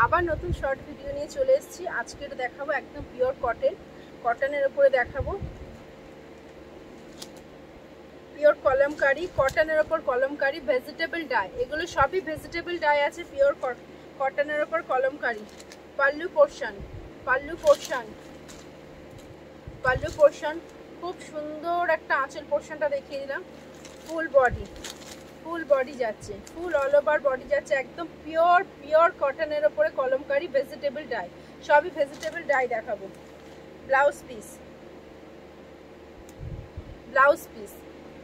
আবার নতুন short video নিয়ে চলে এসেছি। আজকে দেখাবো একদম পিওর কটনের উপরে দেখাবো। পিওর কলমকারি, কটনের উপর কলমকারি, ভেজিটেবল ডাই, এগুলো সবই ভেজিটেবল ডাই আছে। পিওর কটনের উপর কলমকারি। পাল্লু পোর্শন খুব সুন্দর একটা আঁচল পোর্শনটা দেখিয়ে দিলাম। ফুল বডি যাচ্ছে, ফুল অল ওভার বডি যাচ্ছে, একদম পিওর কটনের উপরে কলমকারি, ভেজিটেবল ডাই, সবই ভেজিটেবল ডাই দেখাবো। ব্লাউজ পিস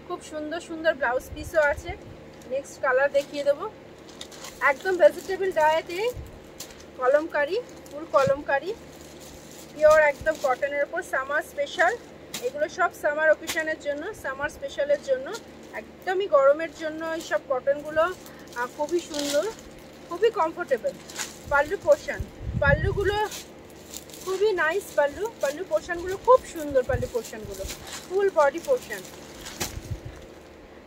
খুব সুন্দর ব্লাউজ পিসও আছে। নেক্সট কালার দেখিয়ে দেবো। একদম ভেজিটেবল ডাইতে কলমকারি, ফুল কলমকারি, পিওর একদম কটনের উপর, সামার স্পেশাল। এগুলো সব সামার অকেশনের জন্য, সামার স্পেশালের জন্য, একদমই গরমের জন্য এইসব কটনগুলো খুবই সুন্দর, খুবই কমফোর্টেবল। পাল্লুগুলো খুবই নাইস। পাল্লু পোর্শনগুলো খুব সুন্দর। পাল্লু পোর্শনগুলো ফুল বডি পোর্শন।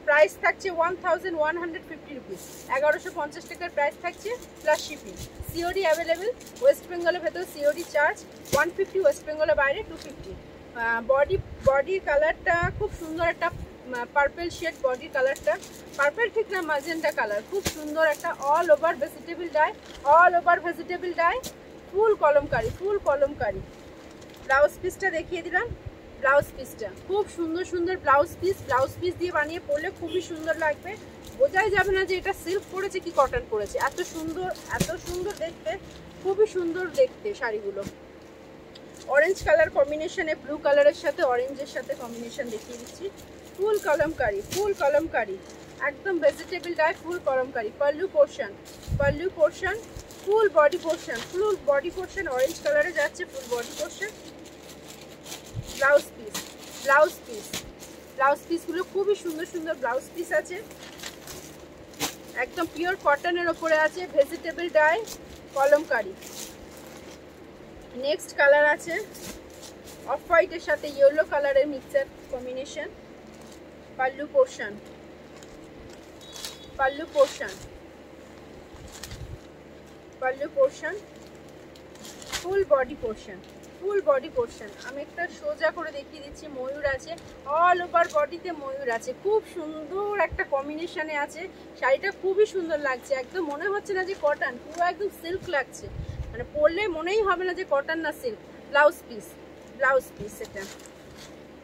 প্রাইস থাকছে 1150 রুপিস, 1150 টাকার প্রাইস থাকছে, plus shipping. COD available. West বেঙ্গলের ভেতর সিওডি চার্জ 150, ওয়েস্ট বেঙ্গলের বাইরে 250। বডির কালারটা খুব সুন্দর, একটা পার্পল শেড বডির কালারটা, পার্পল ঠিক না, ম্যাজেন্টা কালার, খুব সুন্দর একটা all over vegetable dye, full kalamkari. Blouse পিসটা দেখিয়ে দিলাম। ব্লাউজ পিসটা খুব সুন্দর ব্লাউজ পিস দিয়ে বানিয়ে পরলে খুবই সুন্দর লাগবে। বোঝাই যাবে না যে এটা সিল্ক পরেছে কি কটন পরেছে। এত সুন্দর দেখতে, খুবই সুন্দর দেখতে শাড়িগুলো। অরেঞ্জ কালার কম্বিনেশনে, ব্লু কালারের সাথে অরেঞ্জের সাথে কম্বিনেশন দেখিয়ে দিচ্ছি। ফুল কলমকারি, একদম vegetable dye, full Kalamkari. Pallu portion, full body portion orange কালারে যাচ্ছে, ফুল বডি পোর্শন। ব্লাউজ পিসগুলো খুবই সুন্দর ব্লাউজ পিস আছে, একদম পিওর কটনের ওপরে আছে, vegetable die, kalamkari. Next colour আছে অফ হোয়াইটের সাথে ইয়েলো কালারের mixer combination. Pallu portion, full body portion. আমি একটা সোজা করে দেখিয়ে দিচ্ছি। ময়ূর আছে, অল ওভার বডিতে ময়ূর আছে, খুব সুন্দর একটা কম্বিনেশনে আছে। শাড়িটা খুবই সুন্দর লাগছে, একদম মনে হচ্ছে না যে কটন, পুরো একদম সিল্ক লাগছে, মানে পরলে মনেই হবে না যে কটন না সিল্ক। ব্লাউজ পিস এটা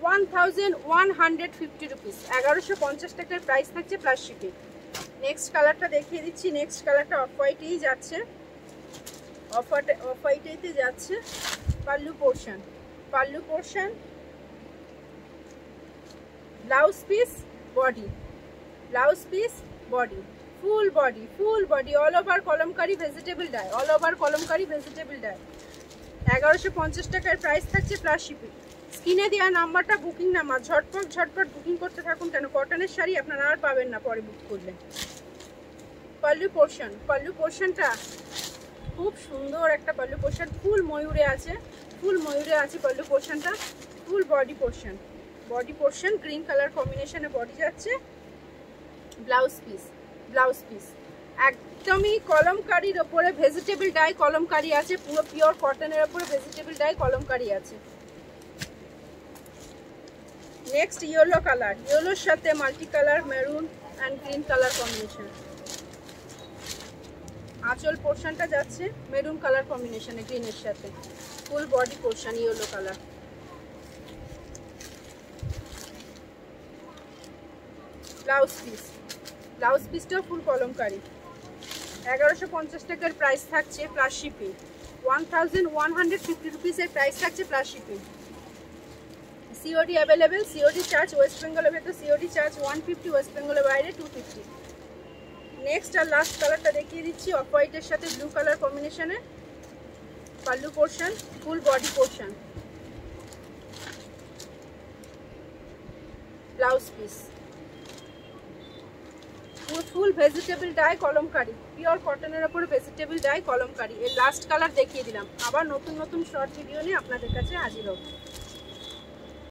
1150 রুপিস, 1150 টাকার প্রাইস থাকছে, প্লাস শিপিং। নেক্সট কালারটা দেখিয়ে দিচ্ছি। নেক্সট কালারটা অফ হোয়াইটেই যাচ্ছে, pallu portion, blouse piece body, full body all over kalamkari, vegetable die, 1150 টাকার প্রাইস থাকছে, প্লাস শিপিং। স্ক্রিনে দেওয়া নাম্বারটা বুকিং নাম্বার, ঝটপট বুকিং করতে থাকুন, কেন কটনের শাড়ি আপনারা আর পাবেন না পরে বুক করলে। পাল্লু পোর্শনটা খুব সুন্দর একটা পাল্লু পোর্শন, ফুল ময়ূরে আছে পাল্লু পোর্শনটা। ফুল বডি পোর্শন গ্রিন কালার কম্বিনেশনে বডি যাচ্ছে। ব্লাউজ পিস একদমই কলমকারির ওপরে ভেজিটেবল ডাই কলমকারি আছে, পুরো পিওর কটনের ওপরে ভেজিটেবল ডাই কলমকারি আছে। নেক্সট ইয়েলোর সাথে multi colour, maroon and green colour combination. আঁচল পোর্শনটা যাচ্ছে মেরুন কালার কম্বিনেশনে গ্রিনের সাথে, full body portion yellow colour. Blouse পিসটাও ফুল কলমকারি, 1150 টাকার প্রাইস থাকছে, প্লাস শিপিং। 1150 রুপিসের প্রাইস থাকছে, plus shipping. COD available. COD charge west বেঙ্গলের ভেতর সিওডি চার্জ 150, ওয়েস্ট বেঙ্গলের বাইরে 250। নেক্সট আর লাস্ট কালারটা দেখিয়ে দিচ্ছি, অফ হোয়াইটের সাথে ব্লু কালার কম্বিনেশনে। Pallu portion, full body portion, blouse piece full vegetable die kalamkari, pure কটনের ওপরে ভেজিটেবল ডাই কলমকারি। এর লাস্ট কালার দেখিয়ে দিলাম। আবার নতুন শর্ট ভিডিও নিয়ে আপনাদের কাছে হাজির হব।